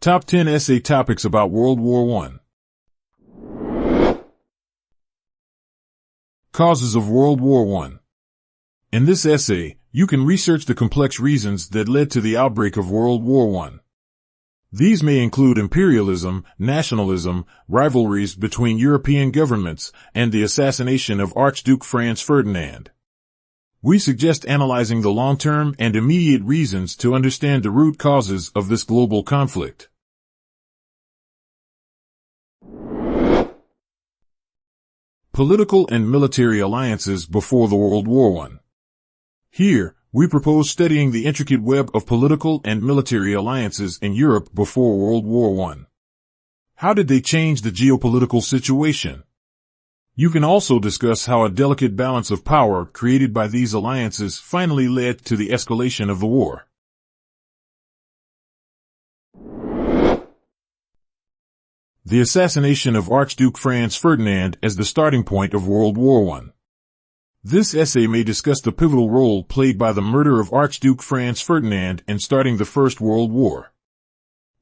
Top 10 Essay Topics About World War I. Causes of World War I. In this essay, you can research the complex reasons that led to the outbreak of World War I. These may include imperialism, nationalism, rivalries between European governments, and the assassination of Archduke Franz Ferdinand. We suggest analyzing the long-term and immediate reasons to understand the root causes of this global conflict. Political and military alliances before the World War I. Here, we propose studying the intricate web of political and military alliances in Europe before World War I. How did they change the geopolitical situation? You can also discuss how a delicate balance of power created by these alliances finally led to the escalation of the war. The assassination of Archduke Franz Ferdinand as the starting point of World War I. This essay may discuss the pivotal role played by the murder of Archduke Franz Ferdinand in starting the First World War.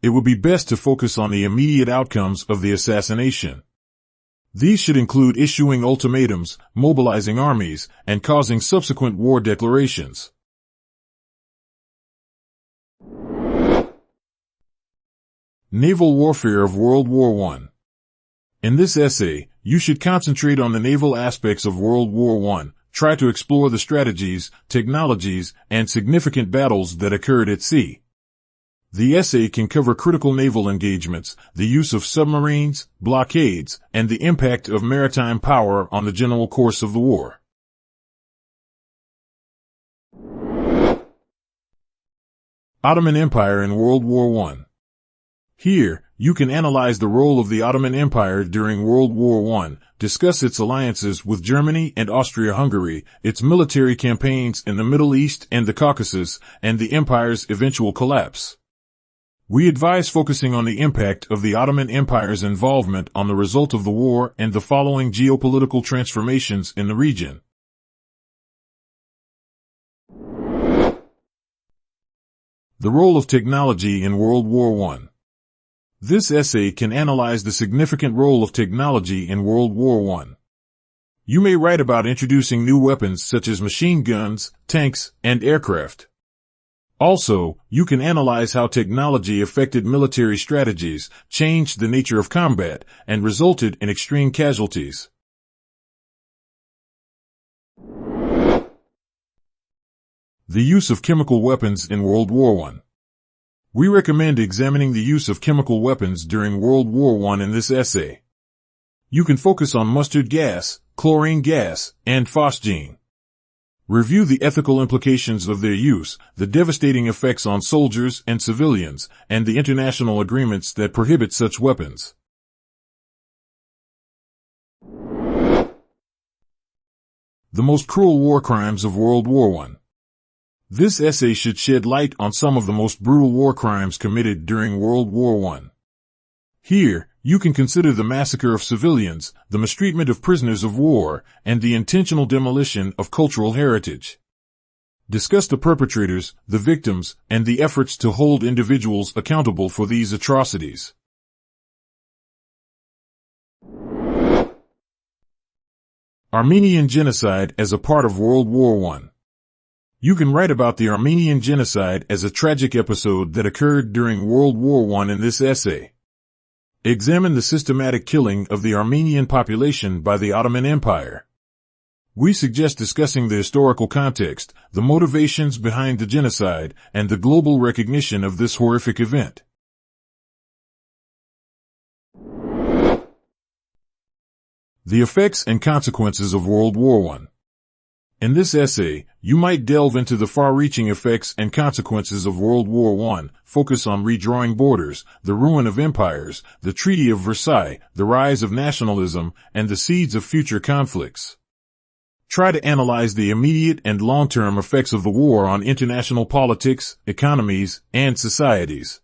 It would be best to focus on the immediate outcomes of the assassination. These should include issuing ultimatums, mobilizing armies, and causing subsequent war declarations. Naval warfare of World War I. In this essay, you should concentrate on the naval aspects of World War I, try to explore the strategies, technologies, and significant battles that occurred at sea. The essay can cover critical naval engagements, the use of submarines, blockades, and the impact of maritime power on the general course of the war. Ottoman Empire in World War I. Here, you can analyze the role of the Ottoman Empire during World War I, discuss its alliances with Germany and Austria-Hungary, its military campaigns in the Middle East and the Caucasus, and the empire's eventual collapse. We advise focusing on the impact of the Ottoman Empire's involvement on the result of the war and the following geopolitical transformations in the region. The role of technology in World War I. This essay can analyze the significant role of technology in World War I. You may write about introducing new weapons such as machine guns, tanks, and aircraft. Also, you can analyze how technology affected military strategies, changed the nature of combat, and resulted in extreme casualties. The use of chemical weapons in World War I. We recommend examining the use of chemical weapons during World War I in this essay. You can focus on mustard gas, chlorine gas, and phosgene. Review the ethical implications of their use, the devastating effects on soldiers and civilians, and the international agreements that prohibit such weapons. The most cruel war crimes of World War I. This essay should shed light on some of the most brutal war crimes committed during World War I. Here, you can consider the massacre of civilians, the mistreatment of prisoners of war, and the intentional demolition of cultural heritage. Discuss the perpetrators, the victims, and the efforts to hold individuals accountable for these atrocities. Armenian genocide as a part of World War I. You can write about the Armenian genocide as a tragic episode that occurred during World War I in this essay. Examine the systematic killing of the Armenian population by the Ottoman Empire. We suggest discussing the historical context, the motivations behind the genocide, and the global recognition of this horrific event. The effects and consequences of World War I. In this essay, you might delve into the far-reaching effects and consequences of World War I, focus on redrawing borders, the ruin of empires, the Treaty of Versailles, the rise of nationalism, and the seeds of future conflicts. Try to analyze the immediate and long-term effects of the war on international politics, economies, and societies.